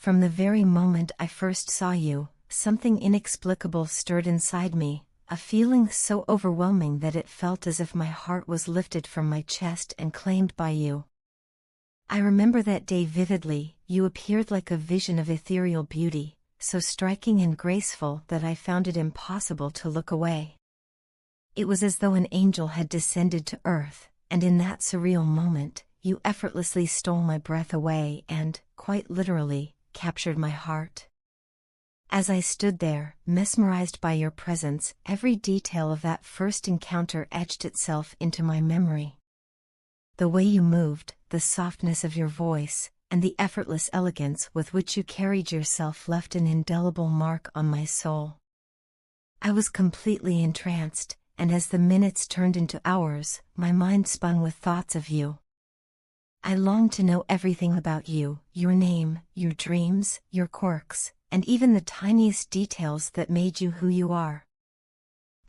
From the very moment I first saw you, something inexplicable stirred inside me, a feeling so overwhelming that it felt as if my heart was lifted from my chest and claimed by you. I remember that day vividly. You appeared like a vision of ethereal beauty, so striking and graceful that I found it impossible to look away. It was as though an angel had descended to earth, and in that surreal moment, you effortlessly stole my breath away and, quite literally, captured my heart. As I stood there, mesmerized by your presence, every detail of that first encounter etched itself into my memory. The way you moved, the softness of your voice, and the effortless elegance with which you carried yourself left an indelible mark on my soul. I was completely entranced, and as the minutes turned into hours, my mind spun with thoughts of you. I longed to know everything about you, your name, your dreams, your quirks, and even the tiniest details that made you who you are.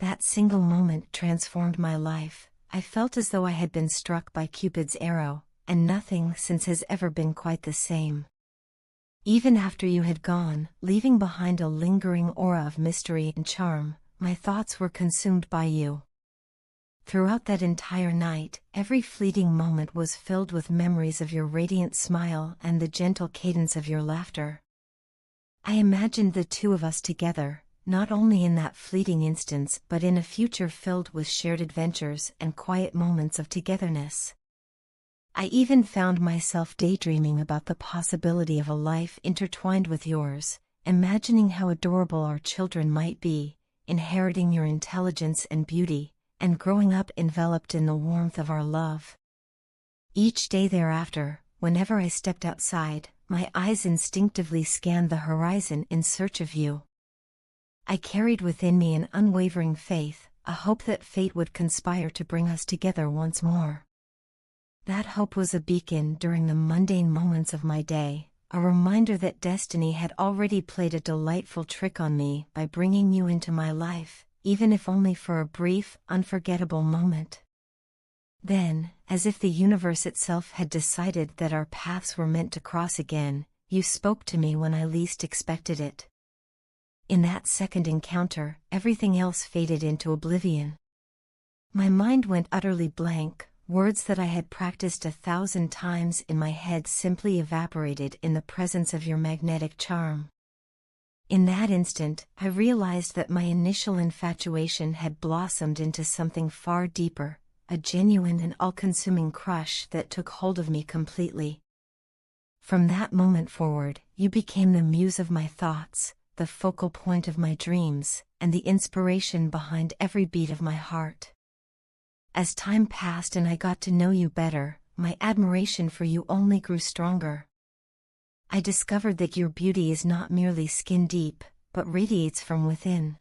That single moment transformed my life. I felt as though I had been struck by Cupid's arrow, and nothing since has ever been quite the same. Even after you had gone, leaving behind a lingering aura of mystery and charm, my thoughts were consumed by you. Throughout that entire night, every fleeting moment was filled with memories of your radiant smile and the gentle cadence of your laughter. I imagined the two of us together, not only in that fleeting instance but in a future filled with shared adventures and quiet moments of togetherness. I even found myself daydreaming about the possibility of a life intertwined with yours, imagining how adorable our children might be, inheriting your intelligence and beauty, and growing up enveloped in the warmth of our love. Each day thereafter, whenever I stepped outside, my eyes instinctively scanned the horizon in search of you. I carried within me an unwavering faith, a hope that fate would conspire to bring us together once more. That hope was a beacon during the mundane moments of my day, a reminder that destiny had already played a delightful trick on me by bringing you into my life, even if only for a brief, unforgettable moment. Then, as if the universe itself had decided that our paths were meant to cross again, you spoke to me when I least expected it. In that second encounter, everything else faded into oblivion. My mind went utterly blank. Words that I had practiced 1,000 times in my head simply evaporated in the presence of your magnetic charm. In that instant, I realized that my initial infatuation had blossomed into something far deeper, a genuine and all-consuming crush that took hold of me completely. From that moment forward, you became the muse of my thoughts, the focal point of my dreams, and the inspiration behind every beat of my heart. As time passed and I got to know you better, my admiration for you only grew stronger. I discovered that your beauty is not merely skin deep, but radiates from within.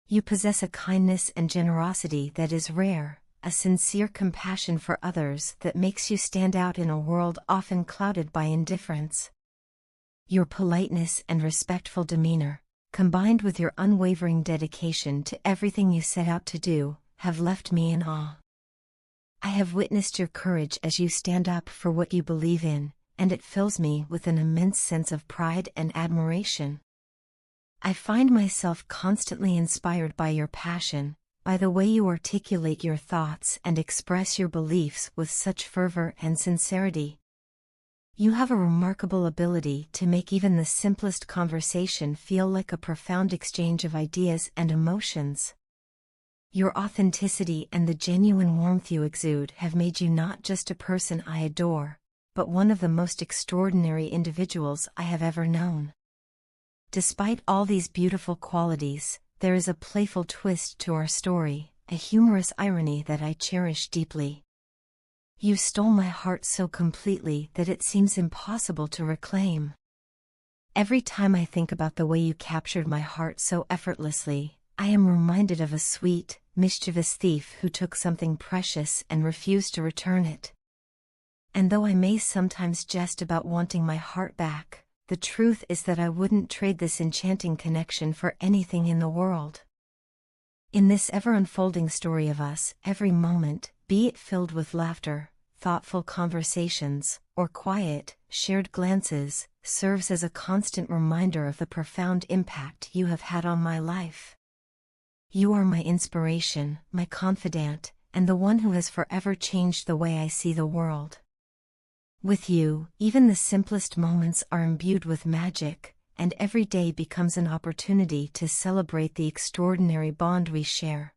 You possess a kindness and generosity that is rare, a sincere compassion for others that makes you stand out in a world often clouded by indifference. Your politeness and respectful demeanor, combined with your unwavering dedication to everything you set out to do, have left me in awe. I have witnessed your courage as you stand up for what you believe in, and it fills me with an immense sense of pride and admiration. I find myself constantly inspired by your passion, by the way you articulate your thoughts and express your beliefs with such fervor and sincerity. You have a remarkable ability to make even the simplest conversation feel like a profound exchange of ideas and emotions. Your authenticity and the genuine warmth you exude have made you not just a person I adore, but one of the most extraordinary individuals I have ever known. Despite all these beautiful qualities, there is a playful twist to our story, a humorous irony that I cherish deeply. You stole my heart so completely that it seems impossible to reclaim. Every time I think about the way you captured my heart so effortlessly, I am reminded of a sweet, mischievous thief who took something precious and refused to return it. And though I may sometimes jest about wanting my heart back, the truth is that I wouldn't trade this enchanting connection for anything in the world. In this ever-unfolding story of us, every moment, be it filled with laughter, thoughtful conversations, or quiet, shared glances, serves as a constant reminder of the profound impact you have had on my life. You are my inspiration, my confidant, and the one who has forever changed the way I see the world. With you, even the simplest moments are imbued with magic, and every day becomes an opportunity to celebrate the extraordinary bond we share.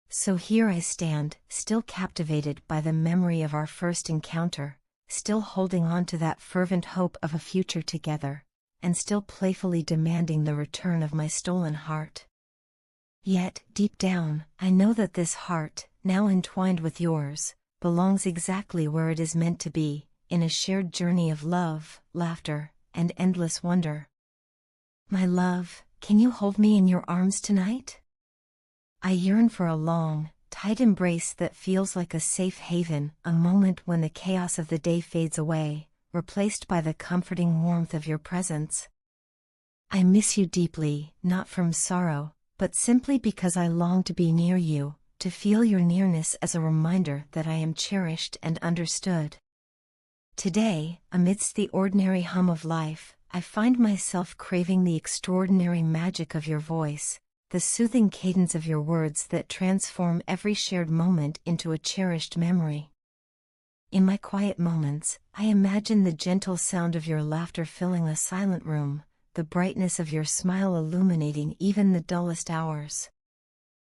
So here I stand, still captivated by the memory of our first encounter, still holding on to that fervent hope of a future together, and still playfully demanding the return of my stolen heart. Yet, deep down, I know that this heart, now entwined with yours, belongs exactly where it is meant to be, in a shared journey of love, laughter, and endless wonder. My love, can you hold me in your arms tonight? I yearn for a long, tight embrace that feels like a safe haven, a moment when the chaos of the day fades away, replaced by the comforting warmth of your presence. I miss you deeply, not from sorrow, but simply because I long to be near you, to feel your nearness as a reminder that I am cherished and understood. Today, amidst the ordinary hum of life, I find myself craving the extraordinary magic of your voice, the soothing cadence of your words that transform every shared moment into a cherished memory. In my quiet moments, I imagine the gentle sound of your laughter filling the silent room, the brightness of your smile illuminating even the dullest hours.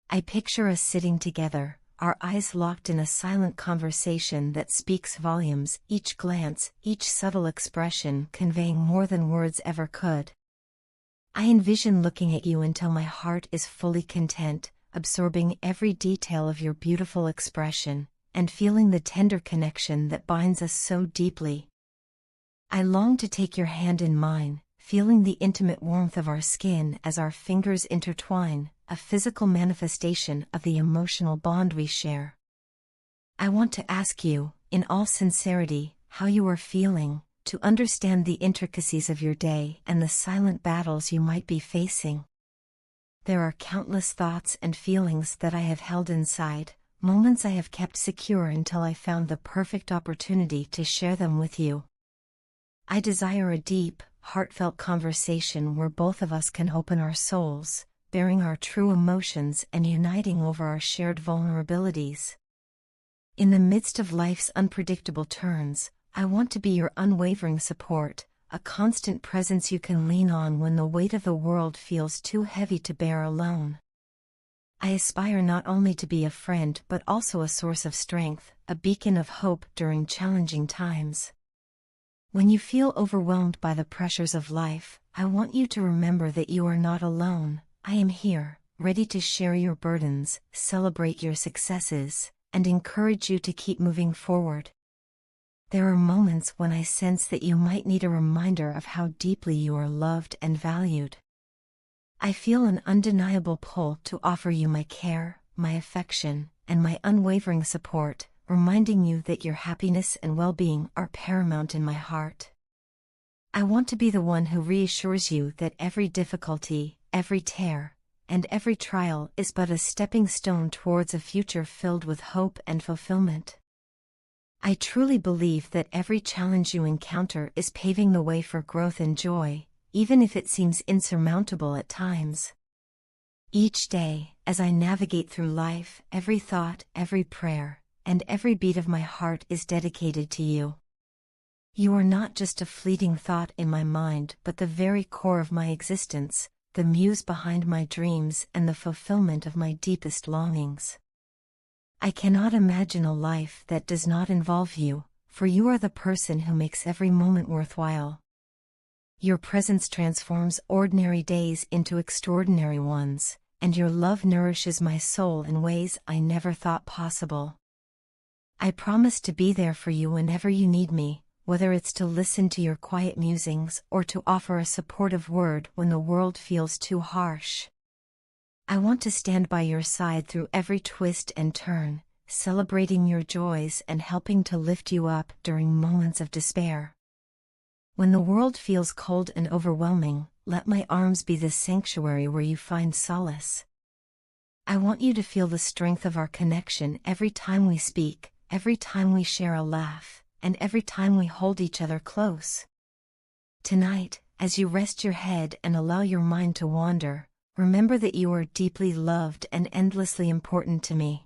I picture us sitting together, our eyes locked in a silent conversation that speaks volumes, each glance, each subtle expression conveying more than words ever could. I envision looking at you until my heart is fully content, absorbing every detail of your beautiful expression, and feeling the tender connection that binds us so deeply. I long to take your hand in mine, feeling the intimate warmth of our skin as our fingers intertwine, a physical manifestation of the emotional bond we share. I want to ask you, in all sincerity, how you are feeling, to understand the intricacies of your day and the silent battles you might be facing. There are countless thoughts and feelings that I have held inside, moments I have kept secure until I found the perfect opportunity to share them with you. I desire a deep, heartfelt conversation where both of us can open our souls, bearing our true emotions and uniting over our shared vulnerabilities. In the midst of life's unpredictable turns, I want to be your unwavering support, a constant presence you can lean on when the weight of the world feels too heavy to bear alone. I aspire not only to be a friend but also a source of strength, a beacon of hope during challenging times. When you feel overwhelmed by the pressures of life, I want you to remember that you are not alone. I am here, ready to share your burdens, celebrate your successes, and encourage you to keep moving forward. There are moments when I sense that you might need a reminder of how deeply you are loved and valued. I feel an undeniable pull to offer you my care, my affection, and my unwavering support, reminding you that your happiness and well-being are paramount in my heart. I want to be the one who reassures you that every difficulty, every tear, and every trial is but a stepping stone towards a future filled with hope and fulfillment. I truly believe that every challenge you encounter is paving the way for growth and joy, even if it seems insurmountable at times. Each day, as I navigate through life, every thought, every prayer, and every beat of my heart is dedicated to you. You are not just a fleeting thought in my mind but the very core of my existence, the muse behind my dreams and the fulfillment of my deepest longings. I cannot imagine a life that does not involve you, for you are the person who makes every moment worthwhile. Your presence transforms ordinary days into extraordinary ones, and your love nourishes my soul in ways I never thought possible. I promise to be there for you whenever you need me, whether it's to listen to your quiet musings or to offer a supportive word when the world feels too harsh. I want to stand by your side through every twist and turn, celebrating your joys and helping to lift you up during moments of despair. When the world feels cold and overwhelming, let my arms be the sanctuary where you find solace. I want you to feel the strength of our connection every time we speak, every time we share a laugh, and every time we hold each other close. Tonight, as you rest your head and allow your mind to wander, remember that you are deeply loved and endlessly important to me.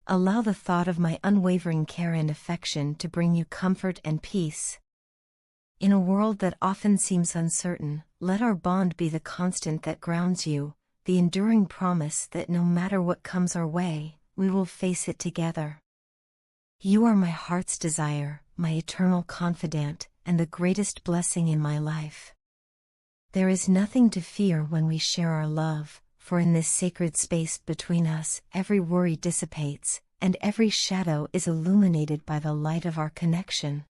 Allow the thought of my unwavering care and affection to bring you comfort and peace. In a world that often seems uncertain, let our bond be the constant that grounds you, the enduring promise that no matter what comes our way, we will face it together. You are my heart's desire, my eternal confidant, and the greatest blessing in my life. There is nothing to fear when we share our love, for in this sacred space between us, every worry dissipates, and every shadow is illuminated by the light of our connection.